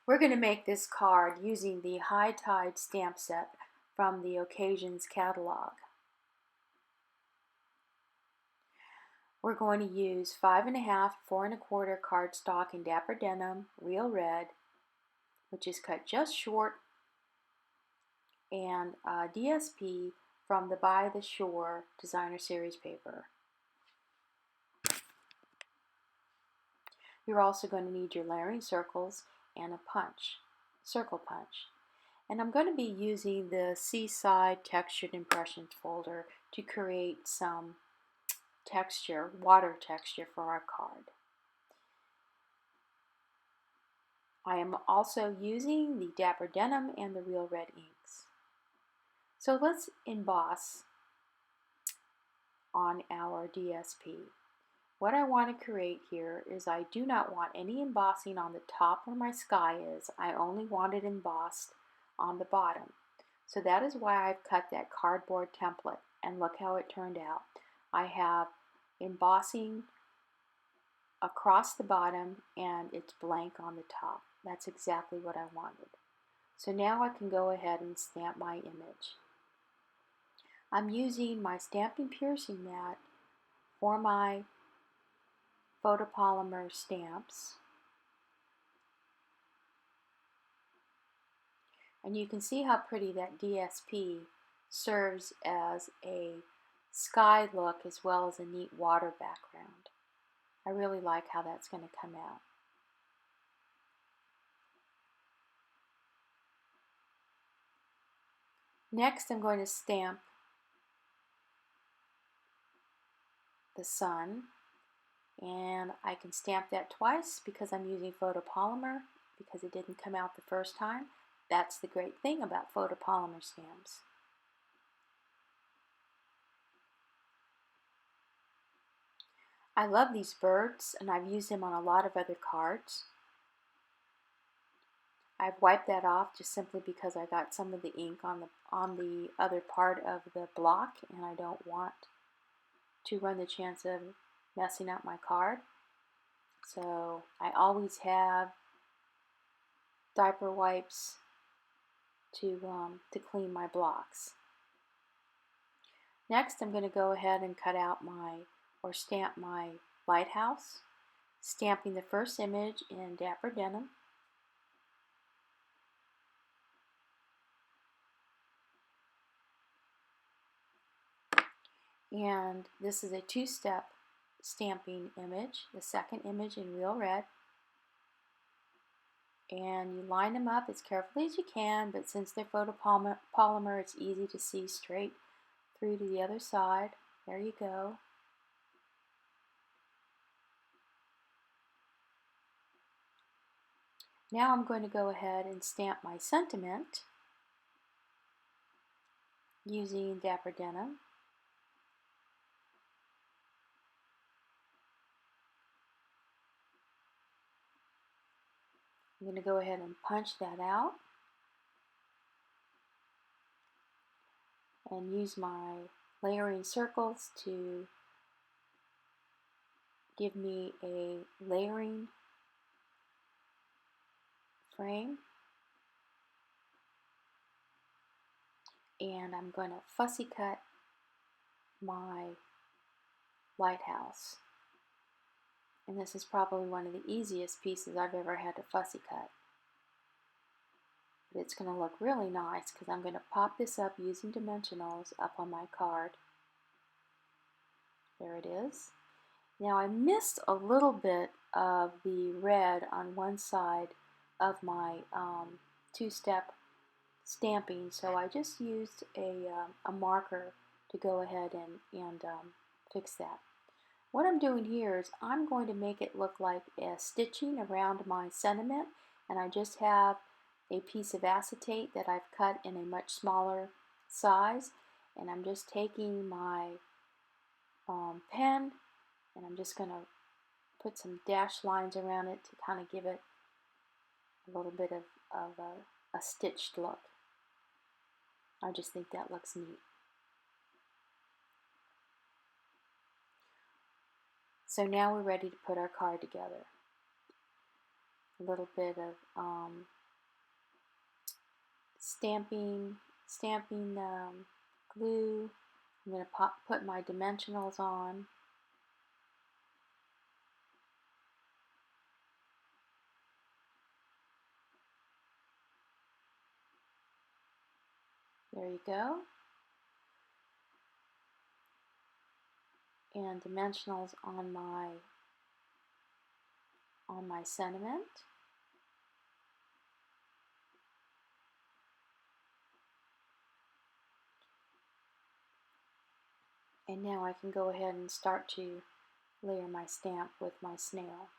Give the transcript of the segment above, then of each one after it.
We're going to make this card using the High Tide stamp set from the Occasions catalog. We're going to use 5.5, 4 1/4 cardstock in Dapper Denim, real red, which is cut just short, and DSP from the By the Shore Designer Series paper. You're also going to need your layering circles and a circle punch. And I'm going to be using the Seaside Textured Impressions folder to create some texture, water texture for our card. I am also using the Dapper Denim and the Real Red inks. So let's emboss on our DSP. What I want to create here is I do not want any embossing on the top where my sky is. I only want it embossed on the bottom. So that is why I've cut that cardboard template, and look how it turned out. I have embossing across the bottom and it's blank on the top. That's exactly what I wanted. So now I can go ahead and stamp my image. I'm using my stamping piercing mat for my photopolymer stamps. And you can see how pretty that DSP serves as a sky look as well as a neat water background. I really like how that's going to come out. Next, I'm going to stamp the sun, and I can stamp that twice because I'm using photopolymer because it didn't come out the first time. That's the great thing about photopolymer stamps. I love these birds, and I've used them on a lot of other cards. I've wiped that off just simply because I got some of the ink on the other part of the block, and I don't want to run the chance of messing up my card. So I always have diaper wipes to clean my blocks. Next, I'm going to go ahead and cut out or stamp my lighthouse, stamping the first image in Dapper Denim. And this is a two-step stamping image, the second image in real red. And you line them up as carefully as you can, but since they're photopolymer, it's easy to see straight through to the other side. There you go. Now I'm going to go ahead and stamp my sentiment using Dapper Denim. I'm going to go ahead and punch that out and use my layering circles to give me a layering frame. And I'm going to fussy cut my lighthouse. And this is probably one of the easiest pieces I've ever had to fussy cut. But it's going to look really nice because I'm going to pop this up using dimensionals up on my card. There it is. Now I missed a little bit of the red on one side of my two-step stamping, so I just used a marker to go ahead and fix that. What I'm doing here is I'm going to make it look like a stitching around my sentiment, and I just have a piece of acetate that I've cut in a much smaller size, and I'm just taking my pen and I'm just going to put some dashed lines around it to kind of give it a little bit of a stitched look. I just think that looks neat. So now we're ready to put our card together. A little bit of stamping glue. I'm going to put my dimensionals on. There you go. And dimensionals on my sentiment. And now I can go ahead and start to layer my stamp with my snail.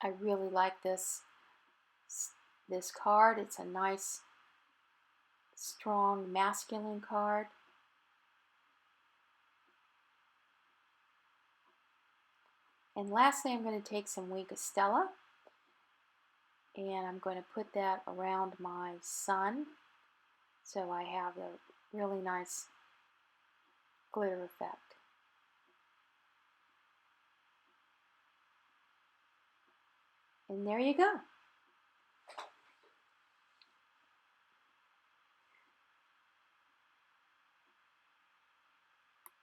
I really like this card. It's a nice, strong, masculine card. And lastly, I'm going to take some Wink of Stella, and I'm going to put that around my sun, so I have a really nice glitter effect. And there you go.